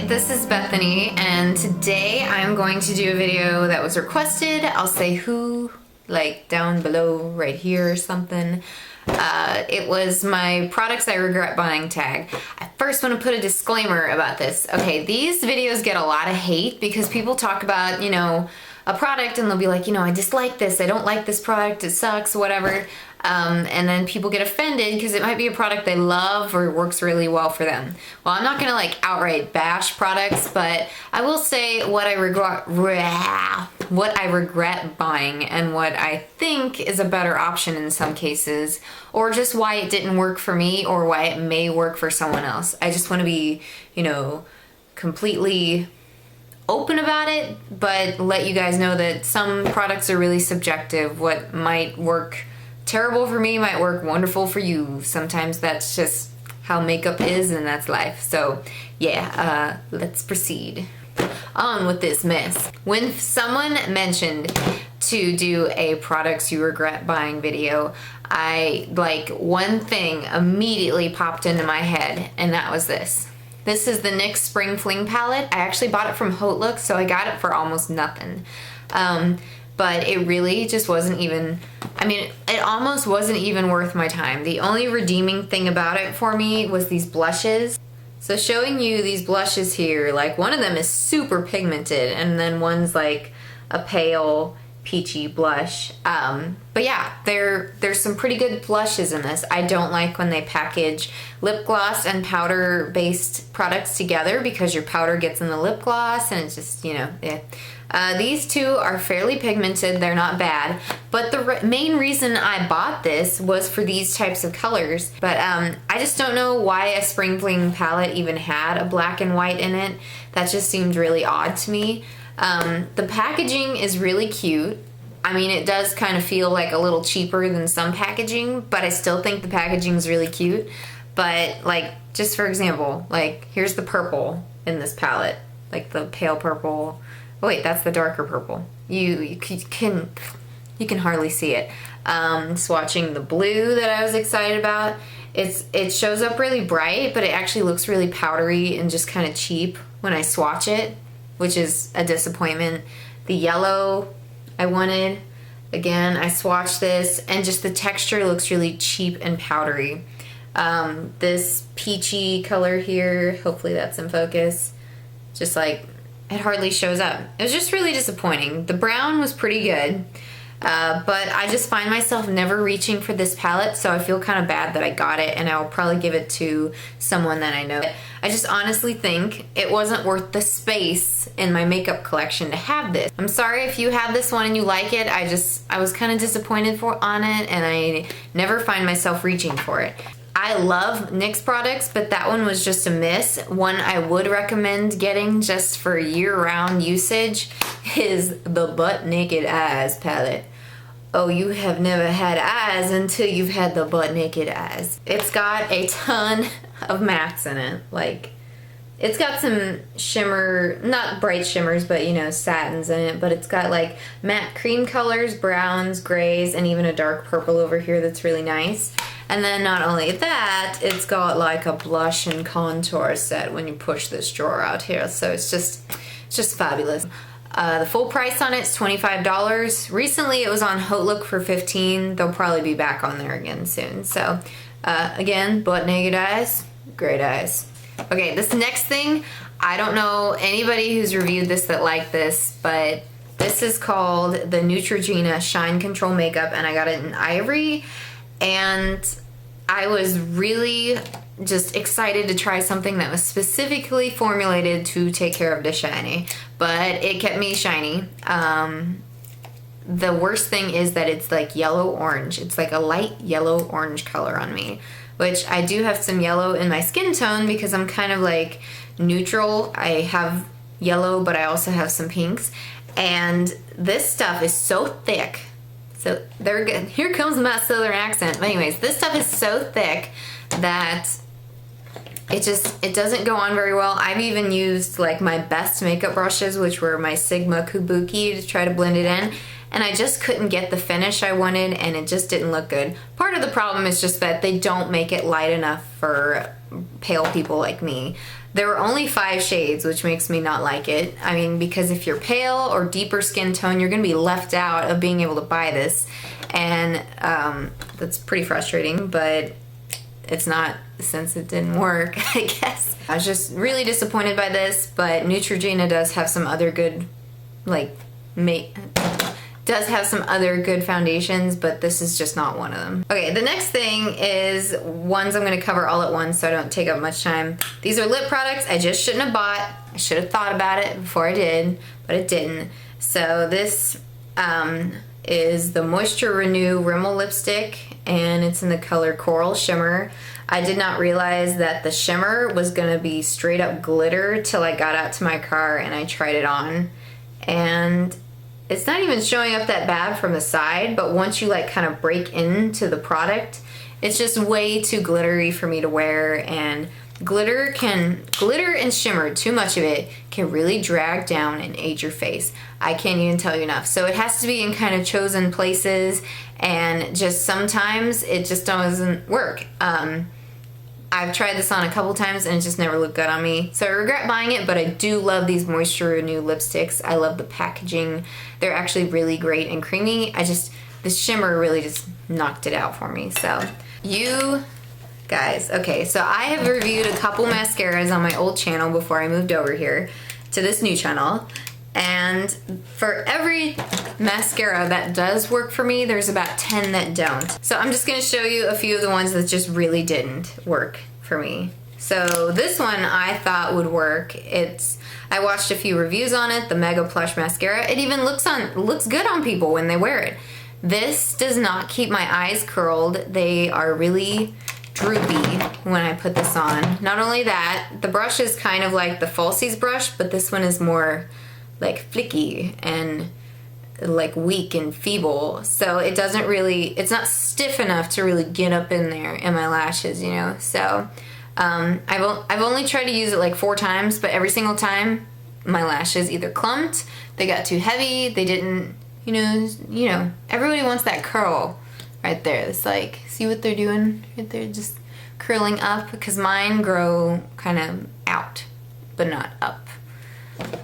this is Bethany, and today I'm going to do a video that was requested. I'll say who, like down below right here or something. It was my products I regret buying tag. I first want to put a disclaimer about this. Okay, these videos get a lot of hate because people talk about, you know, a product and they'll be like, you know, I dislike this, I don't like this product, it sucks, whatever. And then people get offended because it might be a product they love or works really well for them. Well, I'm not gonna like outright bash products, but I will say what I regret buying and what I think is a better option in some cases, or just why it didn't work for me or why it may work for someone else. I just want to be, you know, completely open about it, but let you guys know that some products are really subjective. What might work terrible for me might work wonderful for you. Sometimes that's just how makeup is, and that's life. So yeah, let's proceed on with this mess. When someone mentioned to do a products you regret buying video, one thing immediately popped into my head, and that was this. This is the NYX Spring Fling palette. I actually bought it from Hautelook, so I got it for almost nothing. But it really just wasn't even, I mean, it almost wasn't even worth my time. The only redeeming thing about it for me was these blushes. So showing you these blushes here, like one of them is super pigmented and then one's like a pale peachy blush. But yeah, there's some pretty good blushes in this. I don't like when they package lip gloss and powder based products together because your powder gets in the lip gloss and it's just, you know, yeah. These two are fairly pigmented, they're not bad, but the main reason I bought this was for these types of colors. But I just don't know why a Spring Fling palette even had a black and white in it. That just seemed really odd to me. The packaging is really cute. I mean, it does kind of feel like a little cheaper than some packaging, but I still think the packaging is really cute. But like, just for example, like here's the purple in this palette, like the pale purple. Oh wait, that's the darker purple. You can hardly see it. Swatching the blue that I was excited about. It shows up really bright, but it actually looks really powdery and just kind of cheap when I swatch it, which is a disappointment. The yellow I wanted. Again, I swatched this and just the texture looks really cheap and powdery. This peachy color here, hopefully that's in focus, just like, it hardly shows up. It was just really disappointing. The brown was pretty good, but I just find myself never reaching for this palette, so I feel kind of bad that I got it, and I'll probably give it to someone that I know. I just honestly think it wasn't worth the space in my makeup collection to have this. I'm sorry if you have this one and you like it. I was kind of disappointed on it, and I never find myself reaching for it. I love NYX products, but that one was just a miss. One I would recommend getting just for year-round usage is the Butt Naked Eyes palette. Oh, you have never had eyes until you've had the butt naked eyes. It's got a ton of mattes in it. Like, it's got some shimmer, not bright shimmers, but you know, satins in it, but it's got like matte cream colors, browns, grays, and even a dark purple over here that's really nice. And then not only that, it's got like a blush and contour set when you push this drawer out here. So it's just fabulous. The full price on it's $25. Recently it was on Hautelook for $15. They'll probably be back on there again soon. So again, Butt Naked Eyes, great eyes. Okay, this next thing, I don't know anybody who's reviewed this that liked this, but this is called the Neutrogena Shine Control Makeup, and I got it in Ivory. And I was really just excited to try something that was specifically formulated to take care of the shiny, but it kept me shiny. The worst thing is that it's like yellow orange. It's like a light yellow orange color on me, which I do have some yellow in my skin tone because I'm kind of like neutral. I have yellow, but I also have some pinks, and this stuff is so thick. So here comes my southern accent. But anyways, this stuff is so thick that it doesn't go on very well. I've even used like my best makeup brushes, which were my Sigma Kabuki, to try to blend it in, and I just couldn't get the finish I wanted, and it just didn't look good. Part of the problem is just that they don't make it light enough for pale people like me. There were only 5 shades, which makes me not like it. I mean, because if you're pale or deeper skin tone, you're gonna be left out of being able to buy this. And that's pretty frustrating, but it's not since it didn't work, I guess. I was just really disappointed by this, but Neutrogena does have some other good, does have some other good foundations, but this is just not one of them. Okay, the next thing is ones I'm gonna cover all at once so I don't take up much time. These are lip products I just shouldn't have bought. I should have thought about it before I did, but it didn't. So this is the Moisture Renew Rimmel lipstick, and it's in the color Coral Shimmer. I did not realize that the shimmer was gonna be straight up glitter till I got out to my car and I tried it on. And it's not even showing up that bad from the side, but once you like kind of break into the product, it's just way too glittery for me to wear. And glitter and shimmer, too much of it, can really drag down and age your face. I can't even tell you enough. So it has to be in kind of chosen places, and just sometimes it just doesn't work. I've tried this on a couple times and it just never looked good on me. So I regret buying it, but I do love these Moisture Renew lipsticks. I love the packaging. They're actually really great and creamy. The shimmer really just knocked it out for me. So you guys, okay, so I have reviewed a couple mascaras on my old channel before I moved over here to this new channel. And for every mascara that does work for me, there's about 10 that don't. So I'm just gonna show you a few of the ones that just really didn't work for me. So this one I thought would work. I watched a few reviews on it, the Mega Plush Mascara. It even looks good on people when they wear it. This does not keep my eyes curled. They are really droopy when I put this on. Not only that, the brush is kind of like the Falsies brush, but this one is more like flicky and like weak and feeble, so it doesn't really, it's not stiff enough to really get up in there in my lashes, you know. So I've only tried to use it like 4 times, but every single time my lashes either clumped, they got too heavy, they didn't, you know, everybody wants that curl right there. It's like, see what they're doing right there, just curling up, because mine grow kind of out but not up.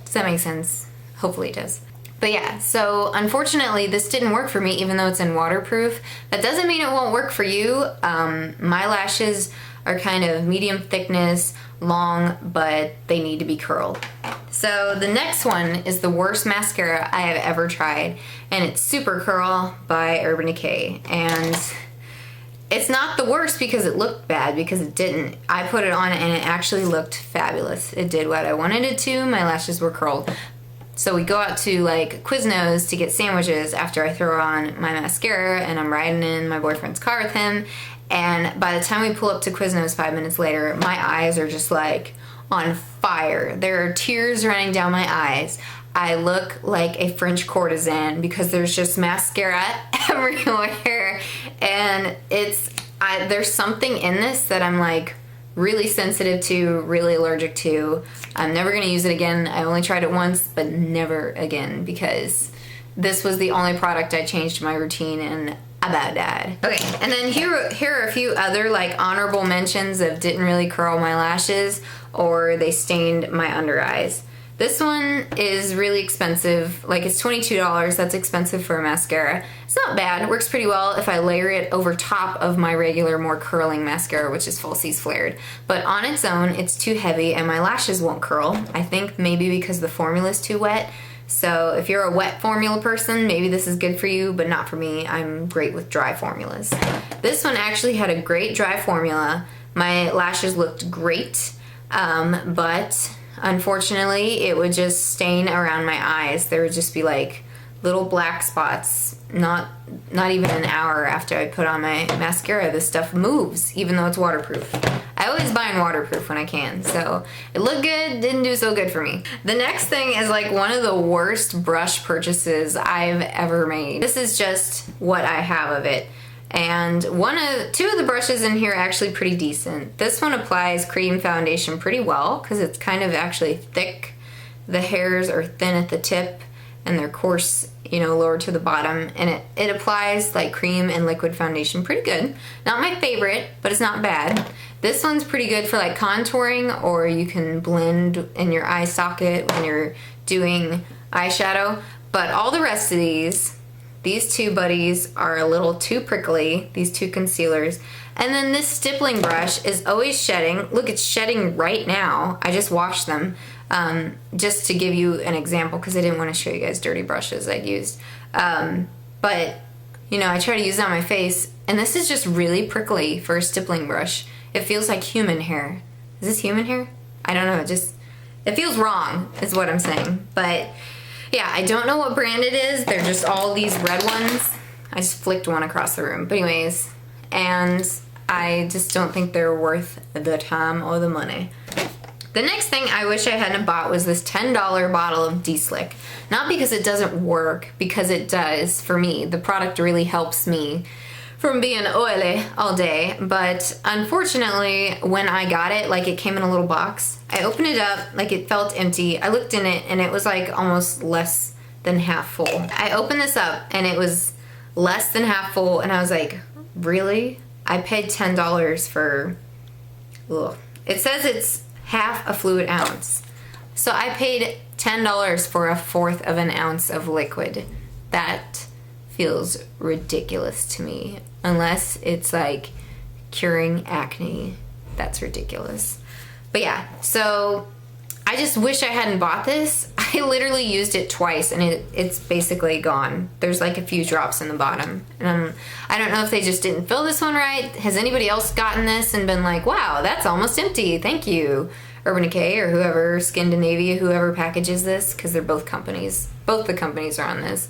Does that make sense? Hopefully it does. But yeah, so unfortunately this didn't work for me, even though it's in waterproof. That doesn't mean it won't work for you. My lashes are kind of medium thickness, long, but they need to be curled. So the next one is the worst mascara I have ever tried, and it's Super Curl by Urban Decay. And it's not the worst because it looked bad, because it didn't. I put it on and it actually looked fabulous. It did what I wanted it to. My lashes were curled. So we go out to like Quiznos to get sandwiches after I throw on my mascara, and I'm riding in my boyfriend's car with him. And by the time we pull up to Quiznos 5 minutes later, my eyes are just like on fire. There are tears running down my eyes. I look like a French courtesan because there's just mascara everywhere, and there's something in this that I'm like really sensitive to, really allergic to. I'm never gonna use it again. I only tried it once, but never again, because this was the only product I changed my routine and about died. Okay, and then here are a few other like honorable mentions of didn't really curl my lashes or they stained my under eyes. This one is really expensive, like it's $22, that's expensive for a mascara. It's not bad, it works pretty well if I layer it over top of my regular, more curling mascara, which is Falsies Flared. But on its own, it's too heavy and my lashes won't curl. I think maybe because the formula's too wet. So if you're a wet formula person, maybe this is good for you, but not for me. I'm great with dry formulas. This one actually had a great dry formula. My lashes looked great, but unfortunately, it would just stain around my eyes. There would just be like little black spots. Not even an hour after I put on my mascara, this stuff moves, even though it's waterproof. I always buy in waterproof when I can, so it looked good, didn't do so good for me. The next thing is like one of the worst brush purchases I've ever made. This is just what I have of it. And two of the brushes in here are actually pretty decent. This one applies cream foundation pretty well because it's kind of actually thick. The hairs are thin at the tip and they're coarse you know, lower to the bottom, and it applies like cream and liquid foundation pretty good. Not my favorite, but it's not bad. This one's pretty good for like contouring, or you can blend in your eye socket when you're doing eyeshadow. But all the rest of these two buddies are a little too prickly, these two concealers. And then this stippling brush is always shedding. Look, it's shedding right now. I just washed them. Just to give you an example, because I didn't want to show you guys dirty brushes I'd used. But, you know, I try to use it on my face, and this is just really prickly for a stippling brush. It feels like human hair. Is this human hair? I don't know, it feels wrong, is what I'm saying. But, yeah, I don't know what brand it is. They're just all these red ones. I just flicked one across the room. But anyways, and I just don't think they're worth the time or the money. The next thing I wish I hadn't bought was this $10 bottle of De-Slick. Not because it doesn't work, because it does for me. The product really helps me from being oily all day, but unfortunately when I got it, like it came in a little box. I opened it up, like it felt empty. I looked in it and it was like almost less than half full. I opened this up and it was less than half full, and I was like, really? I paid $10 for, ugh. It says it's half a fluid ounce. So I paid $10 for 1/4 of an ounce of liquid. That feels ridiculous to me. Unless it's like curing acne. That's ridiculous. But yeah, so I just wish I hadn't bought this. I literally used it twice and it's basically gone. There's like a few drops in the bottom. And I don't know if they just didn't fill this one right. Has anybody else gotten this and been like, wow, that's almost empty, thank you. Urban Decay or whoever, Scandinavia, whoever packages this, because they're both companies. Both the companies are on this.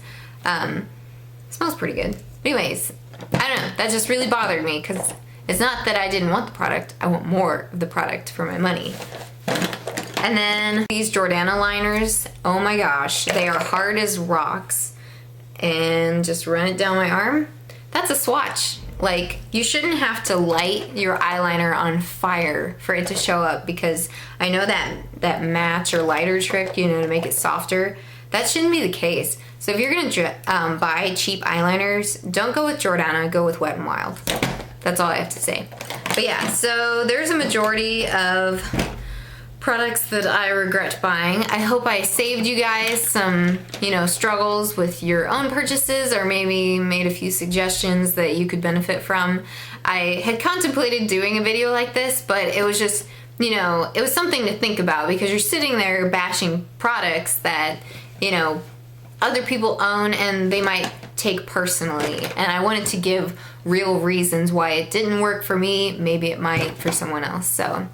Smells pretty good. Anyways, I don't know. That just really bothered me because it's not that I didn't want the product. I want more of the product for my money. And then these Jordana liners, oh my gosh, they are hard as rocks. And just run it down my arm. That's a swatch. Like, you shouldn't have to light your eyeliner on fire for it to show up, because I know that match or lighter trick, you know, to make it softer, that shouldn't be the case. So if you're gonna buy cheap eyeliners, don't go with Jordana, go with Wet n Wild. That's all I have to say. But yeah, so there's a majority of products that I regret buying. I hope I saved you guys some, you know, struggles with your own purchases, or maybe made a few suggestions that you could benefit from. I had contemplated doing a video like this, but it was just, you know, it was something to think about, because you're sitting there bashing products that, you know, other people own and they might take personally. And I wanted to give real reasons why it didn't work for me. Maybe it might for someone else. So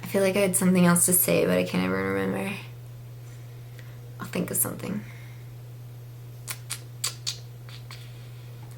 I feel like I had something else to say, but I can't ever remember. I'll think of something.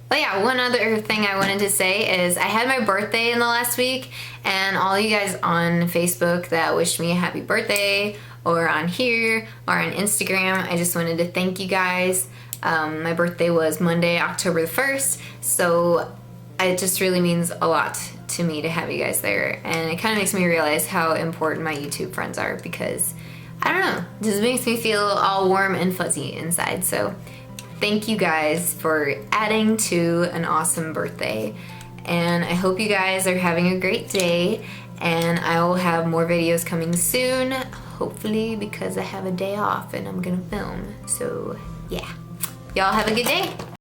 But yeah, one other thing I wanted to say is I had my birthday in the last week, and all you guys on Facebook that wished me a happy birthday, or on here, or on Instagram, I just wanted to thank you guys. My birthday was Monday, October the 1st, so it just really means a lot to me to have you guys there, and it kind of makes me realize how important my YouTube friends are, because, I don't know, it just makes me feel all warm and fuzzy inside. So thank you guys for adding to an awesome birthday, and I hope you guys are having a great day, and I will have more videos coming soon, hopefully, because I have a day off and I'm gonna film. So yeah, y'all have a good day.